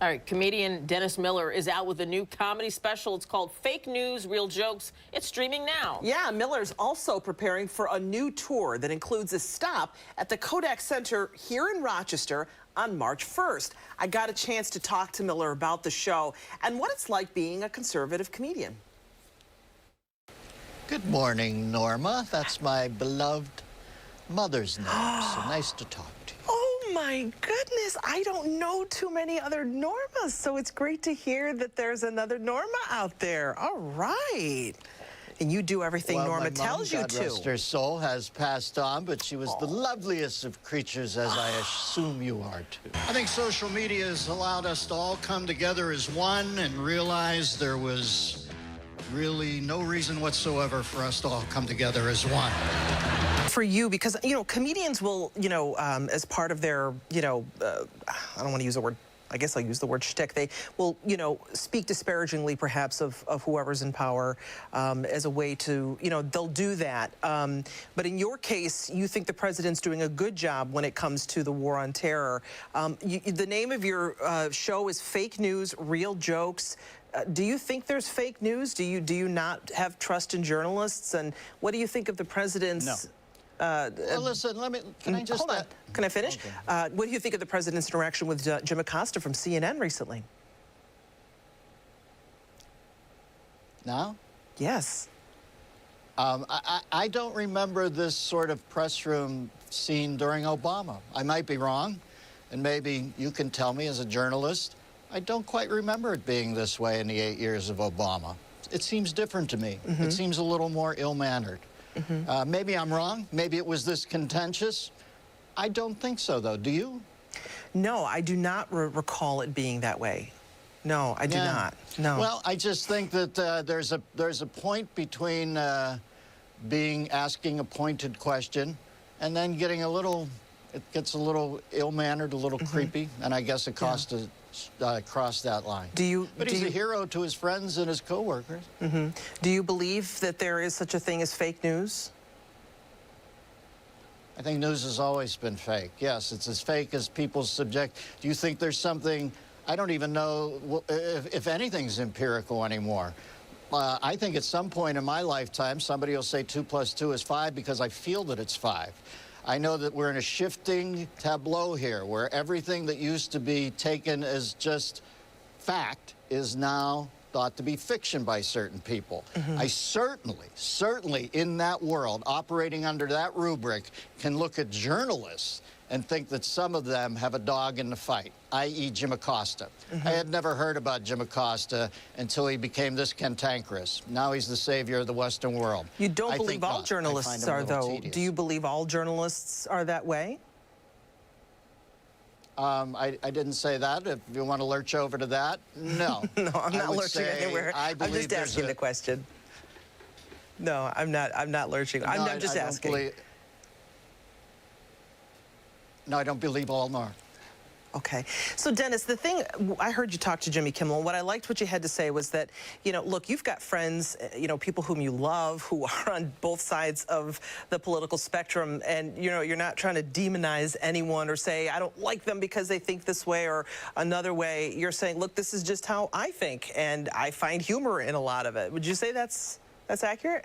All right, comedian Dennis Miller is out with a new comedy special. It's called Fake News, Real Jokes. It's streaming now. Yeah, Miller's also preparing for a new tour that includes a stop at the Kodak Center here in Rochester on March 1st. I got a chance to talk to Miller about the show and what it's like being a conservative comedian. Good morning, Norma. That's my beloved mother's name, so nice to talk to you. Oh my goodness, I don't know too many other Normas, so it's great to hear that there's another Norma out there. All right. And you do everything Norma tells you to. God rest her soul, has passed on, but she was the loveliest of creatures, as I assume you are too. I think social media has allowed us to all come together as one and realize there was really no reason whatsoever for us to all come together as one. For you, because, you know, comedians will, as part of their, I don't want to use the word, I guess I'll use the word shtick. They will, speak disparagingly perhaps of whoever's in power as a way to, they'll do that. But in your case, you think the president's doing a good job when it comes to the war on terror. The name of your show is Fake News, Real Jokes. Do you think there's fake news? Do you not have trust in journalists? And what do you think of the president's... No. Well, listen, can I just... Hold on. Can I finish? Okay. What do you think of the president's interaction with Jim Acosta from CNN recently? Now? Yes. I don't remember this sort of press room scene during Obama. I might be wrong, and maybe you can tell me as a journalist. I don't quite remember it being this way in the 8 years of Obama. It seems different to me. It seems a little more ill-mannered. Maybe I'm wrong. Maybe it was this contentious. I don't think so, though. Do you? No, I do not recall it being that way. No, I do not. No. Well, I just think that there's a point between asking a pointed question and then getting a little, it gets a little ill-mannered, a little creepy, and I guess Acosta crossed that line. But he's a hero to his friends and his coworkers. Do you believe that there is such a thing as fake news? I think news has always been fake. Yes, it's as fake as people's subject. Do you think there's something, I don't even know if anything's empirical anymore. I think at some point in my lifetime, somebody will say 2 + 2 is 5 because I feel that it's 5. I know that we're in a shifting tableau here where everything that used to be taken as just fact is now thought to be fiction by certain people. I certainly in that world, operating under that rubric, can look at journalists and think that some of them have a dog in the fight, i.e. Jim Acosta. I had never heard about Jim Acosta until he became this cantankerous. Now he's the savior of the Western world. You don't believe all journalists are, though. Tedious. Do you believe all journalists are that way? I didn't say that. If you want to lurch over to that, no. No, I'm not lurching anywhere. I'm just asking the question. No, I'm not lurching. No, I'm just asking. No, I don't believe all nor. Okay. So, Dennis, the thing, I heard you talk to Jimmy Kimmel, and what I liked what you had to say was that, look, you've got friends, people whom you love, who are on both sides of the political spectrum, and, you're not trying to demonize anyone or say, I don't like them because they think this way or another way. You're saying, look, this is just how I think, and I find humor in a lot of it. Would you say that's accurate?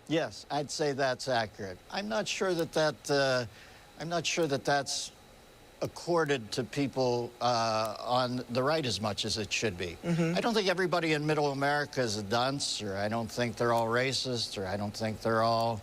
Yes, I'd say that's accurate. I'm not sure that that's accorded to people on the right as much as it should be. I don't think everybody in middle America is a dunce, or I don't think they're all racist, or I don't think they're all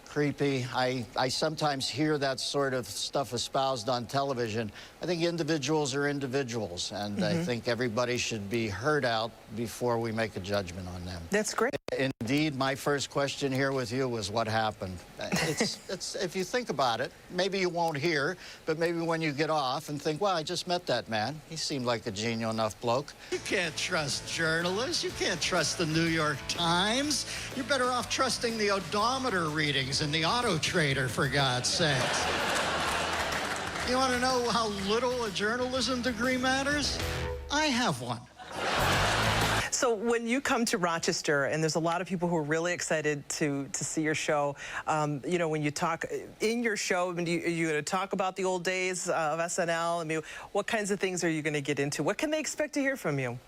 creepy. I sometimes hear that sort of stuff espoused on television. I think individuals are individuals, and I think everybody should be heard out before we make a judgment on them. That's great. Indeed, my first question here with you was what happened. It's if you think about it, maybe you won't hear, but maybe when you get off and think, well, I just met that man. He seemed like a genial enough bloke. You can't trust journalists. You can't trust the New York Times. You're better off trusting the odometer readings and the Auto Trader, for God's sakes. You want to know how little a journalism degree matters? I have one. So when you come to Rochester, and there's a lot of people who are really excited to see your show, you know, when you talk in your show, I mean, are you going to talk about the old days of SNL? I mean, what kinds of things are you going to get into? What can they expect to hear from you?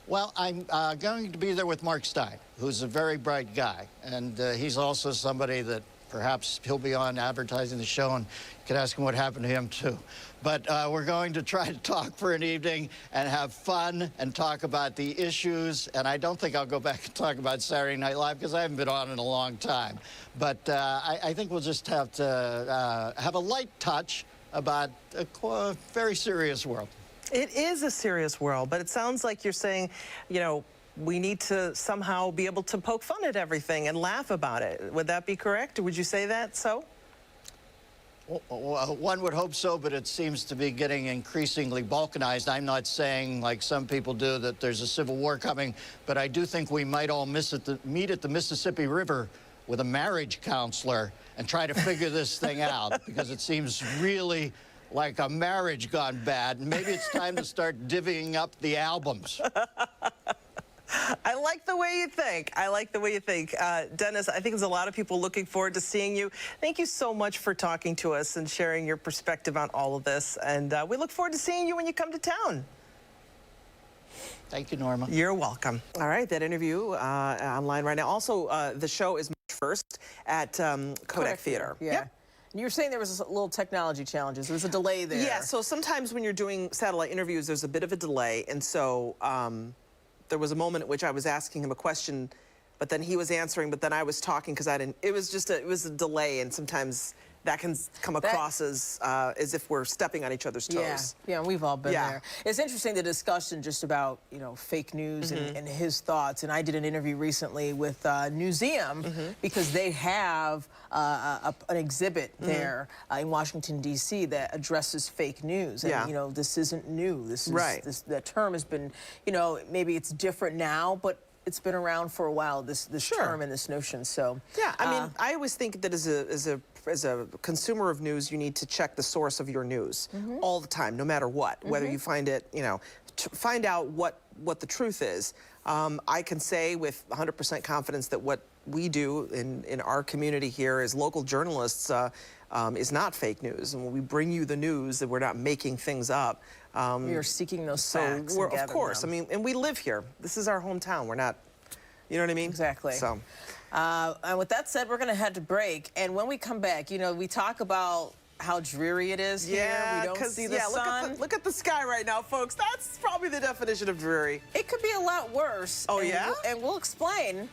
Well, I'm going to be there with Mark Steyn, who's a very bright guy, and he's also somebody that perhaps he'll be on advertising the show, and you can ask him what happened to him, too. But we're going to try to talk for an evening and have fun and talk about the issues. And I don't think I'll go back and talk about Saturday Night Live because I haven't been on in a long time. But I think we'll just have to have a light touch about a very serious world. It is a serious world, but it sounds like you're saying, you know, we need to somehow be able to poke fun at everything and laugh about it. Would that be correct? Would you say that so? Well, one would hope so, but it seems to be getting increasingly balkanized. I'm not saying, like some people do, that there's a civil war coming, but I do think we might all meet at the Mississippi River with a marriage counselor and try to figure this thing out, because it seems really like a marriage gone bad. And maybe it's time to start divvying up the albums. I like the way you think. I like the way you think. Dennis, I think there's a lot of people looking forward to seeing you. Thank you so much for talking to us and sharing your perspective on all of this. And we look forward to seeing you when you come to town. Thank you, Norma. You're welcome. All right, that interview online right now. Also, the show is March 1st at Kodak Theater. Yeah. Yep. And you were saying there was a little technology challenges. There was a delay there. Yeah, so sometimes when you're doing satellite interviews, there's a bit of a delay. And so there was a moment at which I was asking him a question, but then he was answering, but then I was talking because I didn't. It was just it was a delay, and sometimes that can come across as if we're stepping on each other's toes. Yeah, we've all been there. It's interesting, the discussion just about, you know, fake news and his thoughts. And I did an interview recently with Newseum because they have an exhibit there in Washington, D.C. that addresses fake news. And, you know, this isn't new. This is, the term has been, you know, maybe it's different now, but it's been around for a while, this term and this notion. So yeah, I mean, I always think that as a consumer of news, you need to check the source of your news all the time, no matter what, whether you find it, you know, find out what the truth is. I can say with 100% confidence that what we do in our community here as local journalists is not fake news. And when we bring you the news, that we're not making things up. We are seeking those facts. So of course, I mean, and we live here. This is our hometown. We're not, you know what I mean? Exactly. So. And with that said, we're going to head to break. And when we come back, you know, we talk about how dreary it is here. We don't see the sun. Look at the sky right now, folks. That's probably the definition of dreary. It could be a lot worse. Oh, yeah? And we'll explain